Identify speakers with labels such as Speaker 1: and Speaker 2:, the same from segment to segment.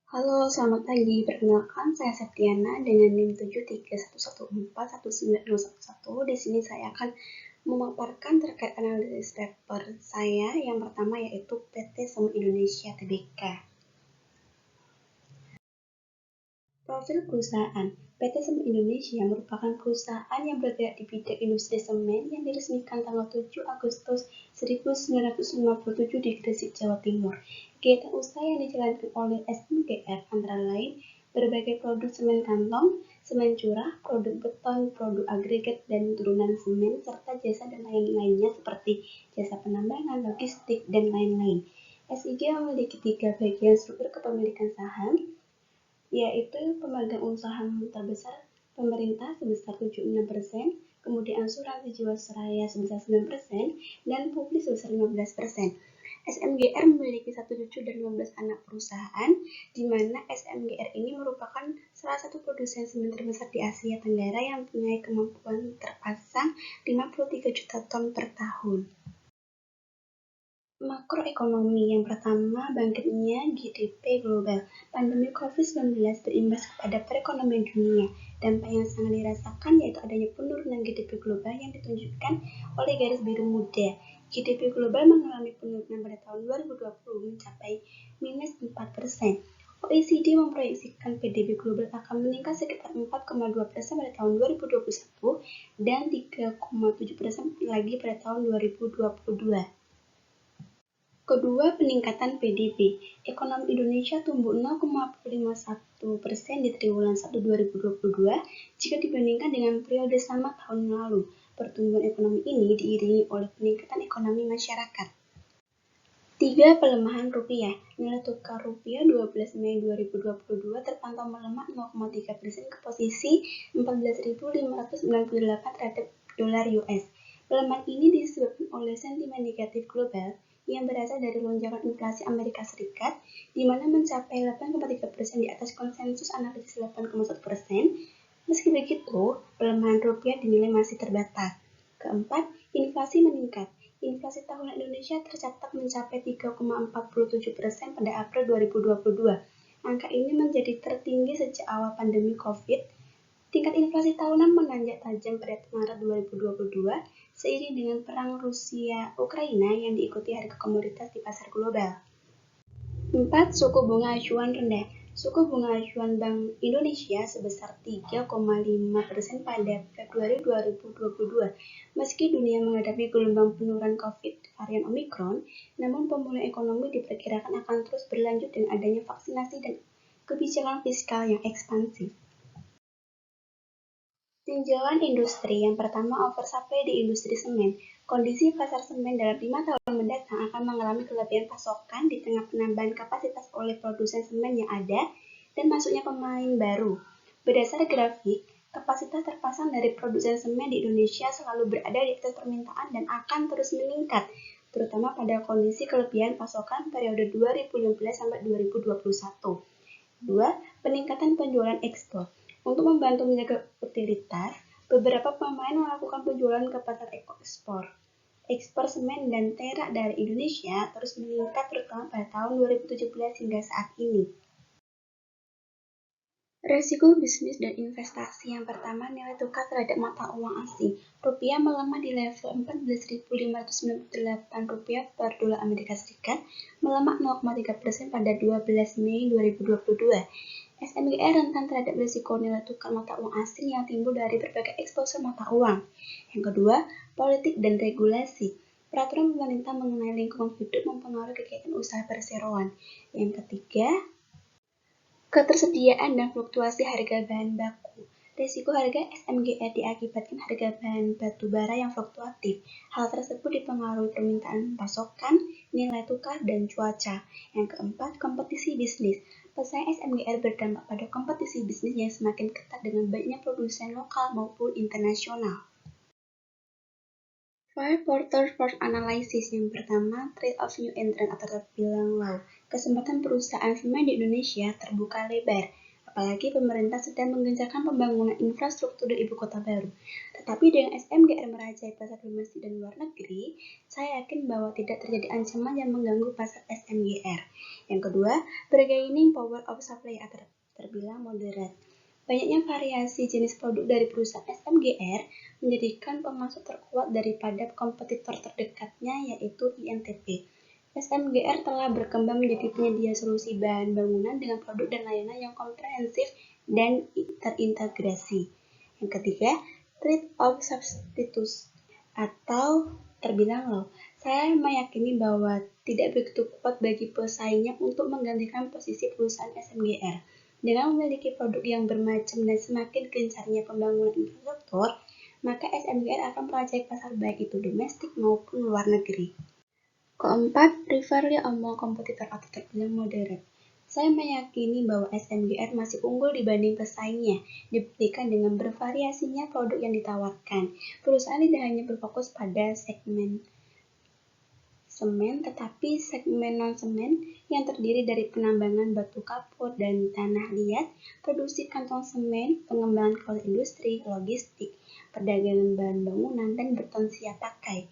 Speaker 1: Halo, selamat pagi. Perkenalkan, saya Septiana dengan NIM 731141911. Di sini saya akan memaparkan terkait analisis paper saya yang pertama yaitu PT Semen Indonesia Tbk. Profil perusahaan. PT Semen Indonesia merupakan perusahaan yang bergerak di bidang industri semen yang diresmikan tanggal 7 Agustus 1957 di Gresik, Jawa Timur. Kegiatan usaha yang dijalankan oleh SMGR antara lain berbagai produk semen kantong, semen curah, produk beton, produk agregat dan turunan semen, serta jasa dan lain-lainnya seperti jasa penambangan, logistik, dan lain-lain. SIG memiliki 3 bagian struktur kepemilikan saham, yaitu pemegang saham terbesar pemerintah sebesar 76%, kemudian asuransi jiwasraya sebesar 9%, dan publik sebesar 15%. SMGR memiliki 1 cucu dan 15 anak perusahaan, di mana SMGR ini merupakan salah satu produsen semen terbesar di Asia Tenggara yang mempunyai kemampuan terpasang 53 juta ton per tahun. Makroekonomi. Yang pertama, bangkitnya GDP global. Pandemi COVID-19 berimbas kepada perekonomian dunia. Dampak yang sangat dirasakan yaitu adanya penurunan GDP global yang ditunjukkan oleh garis biru muda. GDP global mengalami penurunan pada tahun 2020 mencapai minus 4%. OECD memproyeksikan PDB global akan meningkat sekitar 4,2% pada tahun 2021 dan 3,7% lagi pada tahun 2022. Kedua, peningkatan PDB. Ekonomi Indonesia tumbuh 0,51% di triwulan 1 2022 jika dibandingkan dengan periode sama tahun lalu. Pertumbuhan ekonomi ini diiringi oleh peningkatan ekonomi masyarakat. 3. Pelemahan rupiah. Nilai tukar rupiah 12 Mei 2022 terpantau melemah 0,3% ke posisi 14.598 terhadap dolar US. Pelemahan ini disebabkan oleh sentimen negatif global yang berasal dari lonjakan inflasi Amerika Serikat, di mana mencapai 8,3% di atas konsensus analisis 8,1%. Meski begitu, pelemahan rupiah dinilai masih terbatas. Keempat, inflasi meningkat. Inflasi tahunan Indonesia tercatat mencapai 3,47% pada April 2022. Angka ini menjadi tertinggi sejak awal pandemi COVID. Tingkat inflasi tahunan menanjak tajam pada Maret 2022 seiring dengan perang Rusia-Ukraina yang diikuti harga komoditas di pasar global. 4. Suku bunga acuan rendah. Suku bunga acuan Bank Indonesia sebesar 3,5% pada Februari 2022. Meski dunia menghadapi gelombang penurunan COVID varian Omicron, namun pemulihan ekonomi diperkirakan akan terus berlanjut dengan adanya vaksinasi dan kebijakan fiskal yang ekspansif. Tinjauan industri. Yang pertama, oversupply di industri semen. Kondisi pasar semen dalam 5 tahun mendatang akan mengalami kelebihan pasokan di tengah penambahan kapasitas oleh produsen semen yang ada dan masuknya pemain baru. Berdasar grafik, kapasitas terpasang dari produsen semen di Indonesia selalu berada di atas permintaan dan akan terus meningkat, terutama pada kondisi kelebihan pasokan periode 2015 sampai 2021. 2. Peningkatan penjualan ekspor. Untuk membantu menjaga utilitas, beberapa pemain melakukan penjualan ke pasar ekspor. Ekspor semen dan terak dari Indonesia terus meningkat terutama pada tahun 2017 hingga saat ini. Resiko bisnis dan investasi. Yang pertama, nilai tukar terhadap mata uang asing. Rupiah melemah di level 14.598 rupiah per dolar Amerika Serikat, melemah 0,3% pada 12 Mei 2022. SMGR rentan terhadap risiko nilai tukar mata uang asing yang timbul dari berbagai eksposur mata uang. Yang kedua, politik dan regulasi. Peraturan pemerintah mengenai lingkungan hidup mempengaruhi kegiatan usaha perseroan. Yang ketiga, ketersediaan dan fluktuasi harga bahan baku. Risiko harga SMGR diakibatkan harga bahan batu bara yang fluktuatif. Hal tersebut dipengaruhi permintaan pasokan, nilai tukar, dan cuaca. Yang keempat, kompetisi bisnis. Pesaing SMGR berdampak pada kompetisi bisnis yang semakin ketat dengan banyaknya produsen lokal maupun internasional. 5 Porter First Analysis. Yang pertama, Trade of New Entrant atau terbilang low. Kesempatan perusahaan semen di Indonesia terbuka lebar, apalagi pemerintah sedang menggencarkan pembangunan infrastruktur di ibu kota baru. Tetapi dengan SMGR merajai pasar domestik dan luar negeri, saya yakin bahwa tidak terjadi ancaman yang mengganggu pasar SMGR. Yang kedua, bargaining power of supply terbilang moderat. Banyaknya variasi jenis produk dari perusahaan SMGR menjadikan pemasok terkuat daripada kompetitor terdekatnya yaitu INTP. SMGR telah berkembang menjadi penyedia solusi bahan bangunan dengan produk dan layanan yang komprehensif dan terintegrasi. Yang ketiga, threat of substitutes atau terbilang low. Saya meyakini bahwa tidak begitu kuat bagi pesaingnya untuk menggantikan posisi perusahaan SMGR. Dengan memiliki produk yang bermacam dan semakin gencarnya pembangunan infrastruktur, maka SMGR akan merajai pasar baik itu domestik maupun luar negeri. Keempat, rivalry among kompetitor atau terbilang moderat. Saya meyakini bahwa SMGR masih unggul dibanding pesaingnya, dibuktikan dengan bervariasinya produk yang ditawarkan. Perusahaan tidak hanya berfokus pada segmen semen, tetapi segmen non-semen yang terdiri dari penambangan batu kapur dan tanah liat, produksi kantong semen, pengembangan kawasan industri, logistik, perdagangan bahan bangunan, dan beton siap pakai.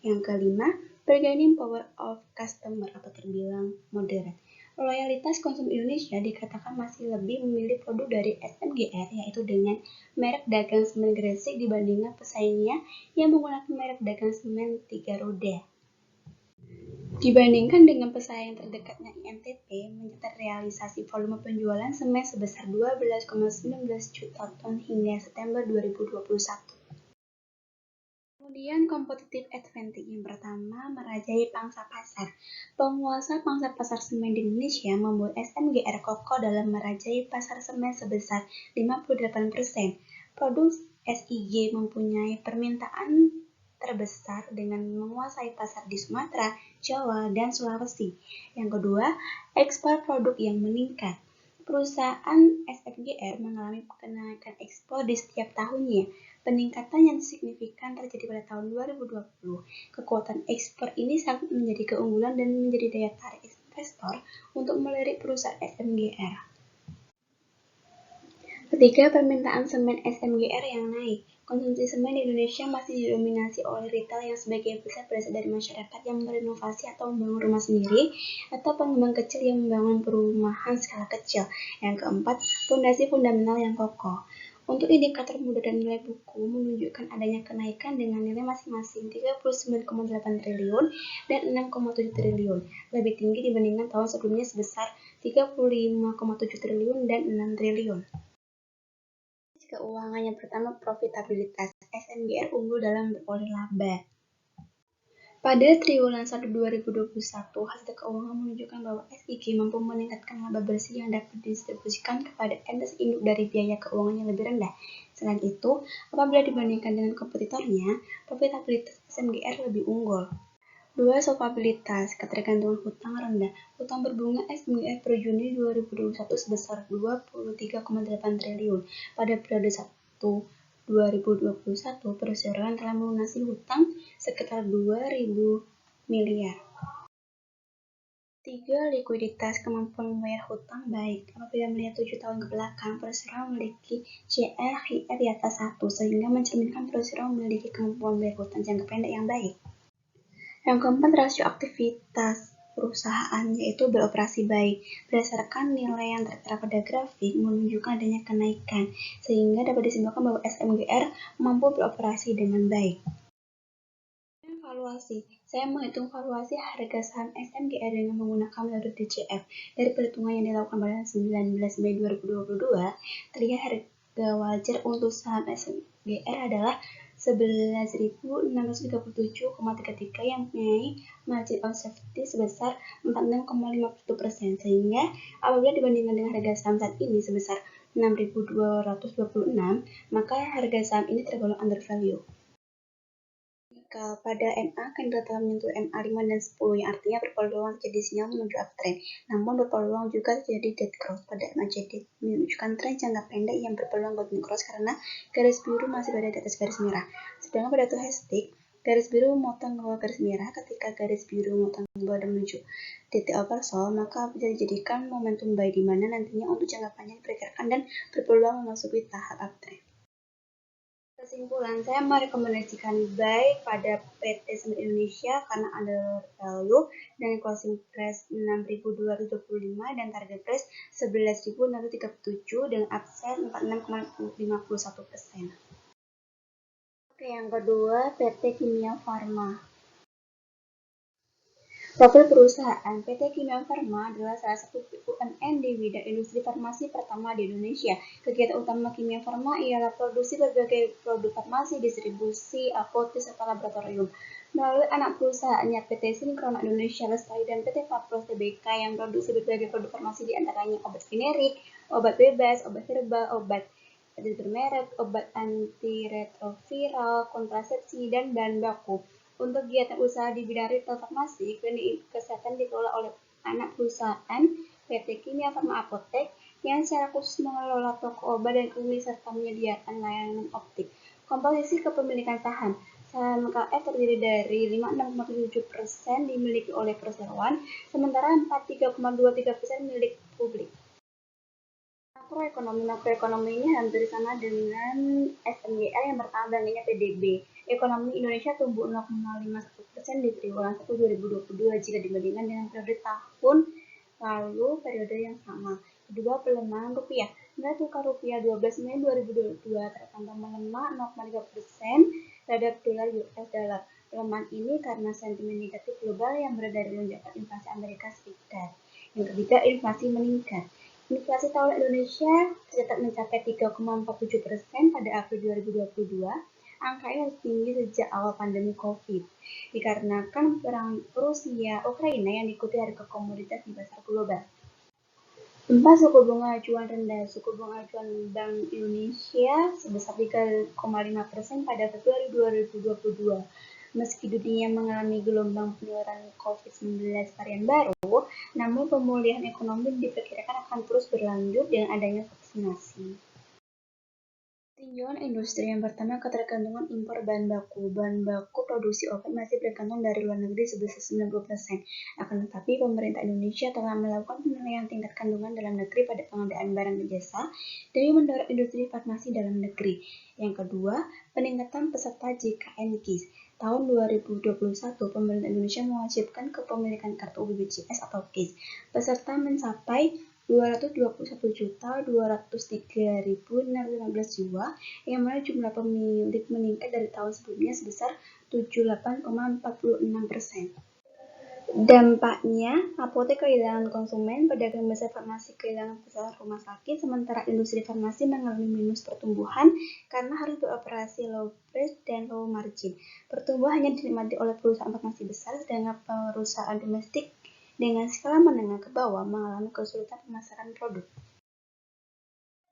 Speaker 1: Yang kelima, bargaining power of customer atau terbilang moderat. Loyalitas konsumen Indonesia dikatakan masih lebih memilih produk dari SMGR, yaitu dengan merek dagang semen Gresik dibandingkan pesaingnya yang menggunakan merek dagang semen 3 roda. Dibandingkan dengan pesaing terdekatnya INTP, mencatat realisasi volume penjualan semen sebesar 12,19 juta ton hingga September 2021. Kemudian competitive advantage yang pertama, merajai pangsa pasar. Penguasa pangsa pasar semen di Indonesia membuat SMGR kokoh dalam merajai pasar semen sebesar 58%. Produk SIG mempunyai permintaan terbesar dengan menguasai pasar di Sumatera, Jawa, dan Sulawesi. Yang kedua, ekspor produk yang meningkat. Perusahaan SMGR mengalami kenaikan ekspor di setiap tahunnya. Peningkatan yang signifikan terjadi pada tahun 2020. Kekuatan ekspor ini sangat menjadi keunggulan dan menjadi daya tarik investor untuk melirik perusahaan SMGR. Ketiga, permintaan semen SMGR yang naik. Konsumsi semen di Indonesia masih didominasi oleh retail yang sebagian besar berasal dari masyarakat yang berenovasi atau membangun rumah sendiri, atau pengembang kecil yang membangun perumahan skala kecil. Yang keempat, fondasi fundamental yang kokoh. Untuk indikator mudah dan nilai buku menunjukkan adanya kenaikan dengan nilai masing-masing 39,8 triliun dan 6,7 triliun, lebih tinggi dibandingkan tahun sebelumnya sebesar 35,7 triliun dan 6 triliun. Keuangan yang pertama, profitabilitas. SMGR unggul dalam beroleh laba. Pada triwulan 1 2021, hasil keuangan menunjukkan bahwa SIG mampu meningkatkan laba bersih yang dapat didistribusikan kepada entitas induk dari biaya keuangan yang lebih rendah. Selain itu, apabila dibandingkan dengan kompetitornya, profitabilitas SMGR lebih unggul. 2. Solvabilitas, ketergantungan hutang rendah. Hutang berbunga SMGR per Juni 2021 sebesar 23,8 triliun. Pada periode 1 2021, perseroan telah melunasi hutang sekitar 2.000 miliar. 3. Likuiditas, kemampuan membayar hutang baik. Apabila melihat 7 tahun ke belakang, perseroan memiliki CRHR di atas 1, sehingga mencerminkan perseroan memiliki kemampuan membayar hutang jangka pendek yang baik. Yang keempat, rasio aktivitas perusahaan, yaitu beroperasi baik. Berdasarkan nilai yang tertera pada grafik menunjukkan adanya kenaikan, sehingga dapat disimpulkan bahwa SMGR mampu beroperasi dengan baik. Valuasi. Saya menghitung valuasi harga saham SMGR dengan menggunakan metode DCF. Dari perhitungan yang dilakukan pada 19 Mei 2022, terlihat harga wajar untuk saham SMGR adalah 11.637,33 yang mempunyai margin of safety sebesar 46,51%, sehingga apabila dibandingkan dengan harga saham saat ini sebesar 6.226, maka harga saham ini tergolong undervalue. Pada MA, kandidat telah menyentuh MA 5 dan 10, yang artinya berpeluang terjadi sinyal menuju uptrend. Namun berpeluang juga terjadi dead cross pada MACD, menunjukkan tren jangka pendek yang berpeluang golden cross karena garis biru masih berada di atas garis merah. Sedangkan pada stochastic, garis biru memotong ke bawah garis merah. Ketika garis biru memotong ke bawah dan menuju titik oversold, maka bisa dijadikan momentum buy di mana nantinya untuk jangka panjang diperkirakan dan berpeluang memasuki tahap uptrend. Kesimpulan, saya merekomendasikan buy pada PT Semen Indonesia karena undervalue value dan closing price 6.225 dan target price 11.637 dengan upside 46,51%. Oke, yang kedua PT Kimia Farma. Profil perusahaan PT Kimia Farma adalah salah satu BUMN di bidang industri farmasi pertama di Indonesia. Kegiatan utama Kimia Farma ialah produksi berbagai produk farmasi, distribusi, apotek, serta laboratorium. Melalui anak perusahaannya PT Sinkrono Indonesia Lestari dan PT Papros Tbk yang produksi berbagai produk farmasi di antaranya obat generik, obat bebas, obat herbal, obat bermerek, obat antiretroviral, kontrasepsi, dan bahan baku. Untuk kegiatan usaha di bidang retail farmasi, klinik kesehatan dikelola oleh anak perusahaan PT Kimia Farma Apotek yang secara khusus mengelola toko obat dan klinik serta menyediakan layanan optik. Komposisi kepemilikan saham. Saham KF terdiri dari 56,7% dimiliki oleh perseroan, sementara 43,23% milik publik. Makroekonomi ini hampir sama dengan SMGR yang bertambah bangkitnya PDB. Ekonomi Indonesia tumbuh 0,51% di triwulan 1 2022 jika dibandingkan dengan periode tahun lalu periode yang sama. Kedua, pelemahan rupiah. Nilai tukar rupiah 12 Mei 2022 terpantau melemah 0,3% terhadap dolar US dollar. Pelemahan ini karena sentimen negatif global yang berat dari lonjakan inflasi Amerika Serikat. Yang ketiga, inflasi meningkat. Inflasi tahunan Indonesia tercatat mencapai 3,47% pada April 2022. Angka ini tinggi sejak awal pandemi COVID, dikarenakan perang Rusia-Ukraina yang diikuti harga komoditas di pasar global. 4. Suku bunga acuan rendah. Suku bunga acuan Bank Indonesia sebesar 3,5% pada Februari 2022. Meski dunia mengalami gelombang penularan COVID-19 varian baru, namun pemulihan ekonomi diperkirakan akan terus berlanjut dengan adanya vaksinasi. Tinjauan industri yang pertama, ketergantungan impor bahan baku. Bahan baku produksi obat masih bergantung dari luar negeri sebesar 90%. Akan tetapi, pemerintah Indonesia telah melakukan penilaian tingkat kandungan dalam negeri pada pengadaan barang dan jasa demi mendorong industri farmasi dalam negeri. Yang kedua, peningkatan peserta JKN KIS. Tahun 2021, pemerintah Indonesia mewajibkan kepemilikan kartu BPJS atau KIS. Peserta mencapai 221.203.615 jiwa, yang mana jumlah pemilik meningkat dari tahun sebelumnya sebesar 78,46%. Dampaknya, apotek kehilangan konsumen, pedagang besar farmasi kehilangan pesanan rumah sakit, sementara industri farmasi mengalami minus pertumbuhan karena harus beroperasi low price dan low margin. Pertumbuhan hanya dinikmati oleh perusahaan farmasi besar, sedangkan perusahaan domestik dengan skala menengah ke bawah mengalami kesulitan pemasaran produk.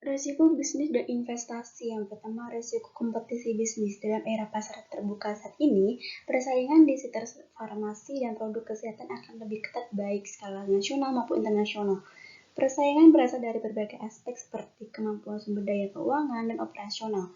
Speaker 1: Risiko bisnis dan investasi. Yang pertama, risiko kompetisi bisnis. Dalam era pasar terbuka saat ini, persaingan di sektor farmasi dan produk kesehatan akan lebih ketat baik skala nasional maupun internasional. Persaingan berasal dari berbagai aspek seperti kemampuan sumber daya keuangan dan operasional,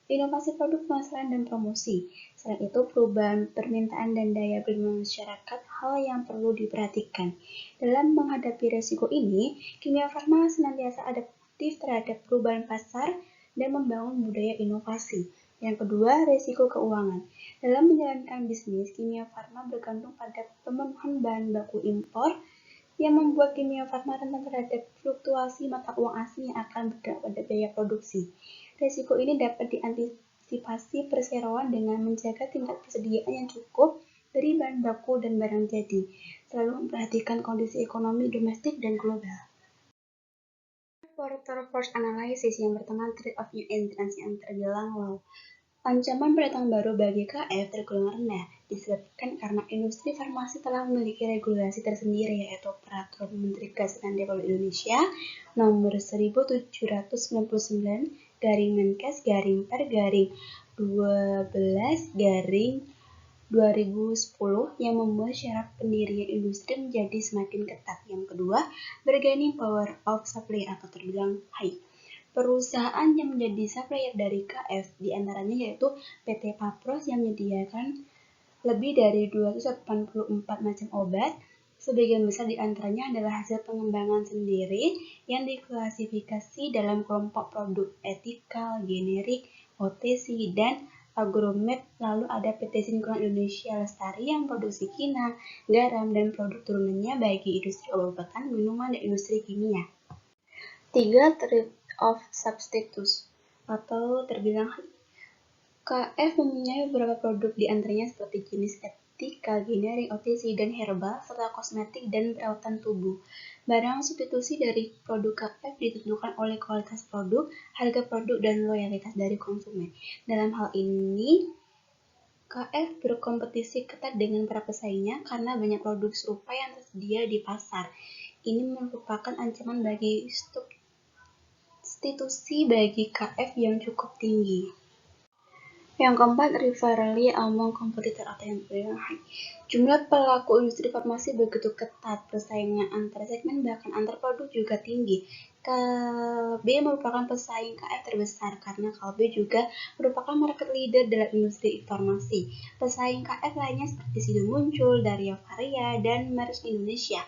Speaker 1: inovasi produk pemasaran dan promosi. Selain itu, perubahan permintaan dan daya beli masyarakat hal yang perlu diperhatikan. Dalam menghadapi risiko ini, Kimia Farma senantiasa adaptif terhadap perubahan pasar dan membangun budaya inovasi. Yang kedua, risiko keuangan. Dalam menjalankan bisnis, Kimia Farma bergantung pada pemenuhan bahan baku impor yang membuat Kimia Farma rentan terhadap fluktuasi mata uang asing yang akan berdampak pada biaya produksi. Risiko ini dapat diantisipasi perseroan dengan menjaga tingkat persediaan yang cukup dari bahan baku dan barang jadi, selalu memperhatikan kondisi ekonomi domestik dan global. Porter Force Analysis. Yang pertama, trade of new entrants yang terbilang low. Ancaman pendatang baru bagi KF tergolong rendah, disebabkan karena industri farmasi telah memiliki regulasi tersendiri, yaitu Peraturan Menteri Kesehatan Republik Indonesia Nomor 1799/Menkes/12/2010 yang membuat syarat pendirian industri menjadi semakin ketat. Yang kedua, bargaining power of supplier atau terbilang high. Perusahaan yang menjadi supplier dari KF diantaranya yaitu PT Papros yang menyediakan lebih dari 284 macam obat. Sebagian besar di antaranya adalah hasil pengembangan sendiri yang diklasifikasi dalam kelompok produk etikal, generik, OTC, dan agromed. Lalu ada PT Sinkron Indonesia Lestari yang produksi kina, garam, dan produk turunannya bagi industri obat-obatan, minuman, dan industri kimia. 3. Trade-off substitutes atau terbilang KF mempunyai beberapa produk di antaranya seperti jenis etika, generik, OTC, dan herbal, serta kosmetik dan perawatan tubuh. Barang substitusi dari produk KF ditentukan oleh kualitas produk, harga produk, dan loyalitas dari konsumen. Dalam hal ini, KF berkompetisi ketat dengan para pesaingnya karena banyak produk serupa yang tersedia di pasar. Ini merupakan ancaman bagi substitusi bagi KF yang cukup tinggi. Yang keempat, rivalry among kompetitor atau yang terbilang high. Jumlah pelaku industri farmasi begitu ketat, persaingan antar segmen bahkan antar produk juga tinggi. KLB merupakan pesaing KF terbesar karena KLB juga merupakan market leader dalam industri farmasi. Pesaing KF lainnya seperti Sido Muncul, Daria Varia, dan Merus Indonesia.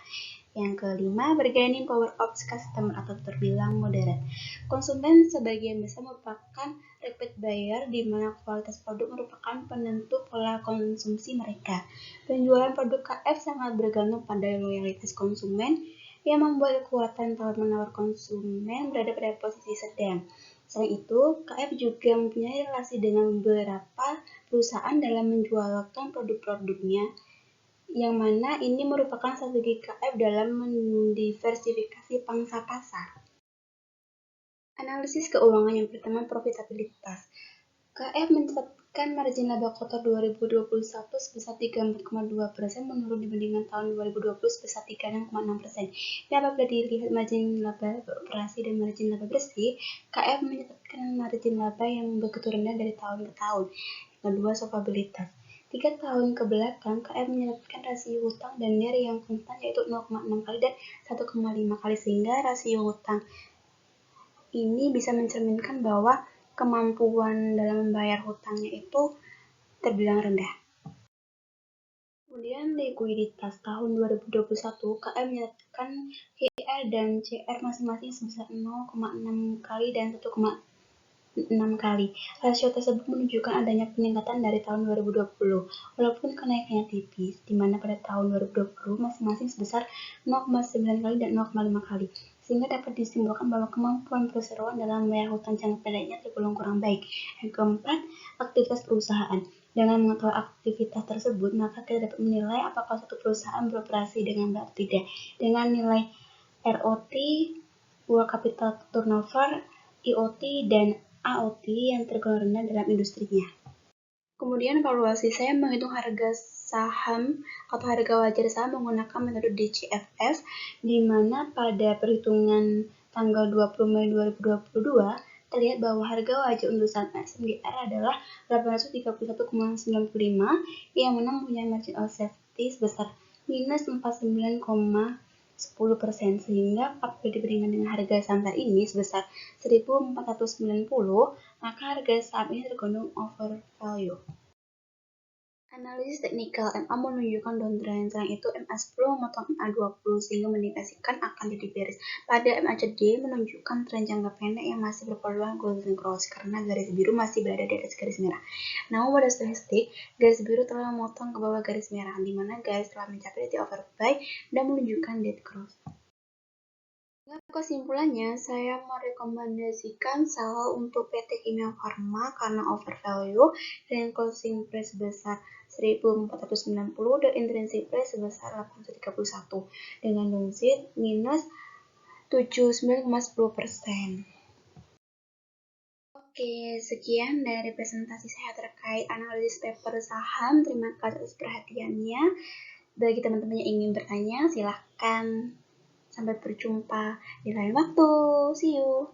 Speaker 1: Yang kelima, bargaining power of customer atau terbilang modern. Konsumen sebagian besar merupakan repeat buyer di mana kualitas produk merupakan penentu pola konsumsi mereka. Penjualan produk KF sangat bergantung pada loyalitas konsumen yang membuat kekuatan tawar-menawar konsumen berada pada posisi sedang. Selain itu, KF juga mempunyai relasi dengan beberapa perusahaan dalam menjualkan produk-produknya, yang mana ini merupakan strategi KF dalam mendiversifikasi pangsa pasar. Analisis keuangan yang pertama, profitabilitas. KF mencatatkan margin laba kuartal 2021 sebesar 34,2%, menurun dibandingkan tahun 2020 sebesar 36,6%. Dan apabila dilihat margin laba beroperasi dan margin laba bersih, KF mencatatkan margin laba yang begitu rendah dari tahun ke tahun. Yang kedua, solvabilitas. 3 tahun ke belakang, KF mencatatkan rasio hutang dan NIR yang konstan yaitu 0,6 kali dan 1,5 kali, sehingga rasio hutang ini bisa mencerminkan bahwa kemampuan dalam membayar hutangnya itu terbilang rendah. Kemudian likuiditas tahun 2021, KM menyatakan KR dan CR masing-masing sebesar 0,6 kali dan 1,6 kali. Rasio tersebut menunjukkan adanya peningkatan dari tahun 2020, walaupun kenaikannya tipis, di mana pada tahun 2020 masing-masing sebesar 0,9 kali dan 0,5 kali. Sehingga dapat disimpulkan bahwa kemampuan perseroan dalam membayar hutang jangka pendeknya tergolong kurang baik. Yang keempat, aktivitas perusahaan. Dengan mengetahui aktivitas tersebut, maka kita dapat menilai apakah suatu perusahaan beroperasi dengan baik atau tidak. Dengan nilai ROT, World Capital Turnover, IoT, dan AOT yang tergolong rendah dalam industrinya. Kemudian valuasi, saya menghitung harga saham atau harga wajar saham menggunakan metode DCFS, di mana pada perhitungan tanggal 20 Mei 2022 terlihat bahwa harga wajar untuk saham SMGR adalah 831,95 yang mana mempunyai margin of safety sebesar minus 49,10%, sehingga apabila dibandingkan dengan harga saham saat ini sebesar 1.490, maka harga saham ini tergolong overvalue. Analisis teknikal, MA menunjukkan downtrend, selain itu MA10 memotong MA20 sehingga mengindikasikan akan jadi bearish. Pada MACD menunjukkan tren jangka pendek yang masih berpeluang golden cross karena garis biru masih berada di atas garis merah. Namun pada stochastic, garis biru telah memotong ke bawah garis merah, di mana garis telah mencapai titik overbuy dan menunjukkan dead cross. Kesimpulannya, saya merekomendasikan saham untuk PT Kimia Farma karena overvalue dan closing price sebesar 1.490 dan intrinsic price sebesar 831 dengan downside minus 79,10%. Oke, sekian dari presentasi saya terkait analisis paper saham. Terima kasih atas perhatiannya. Bagi teman-teman yang ingin bertanya, silahkan. Sampai berjumpa di lain waktu. See you.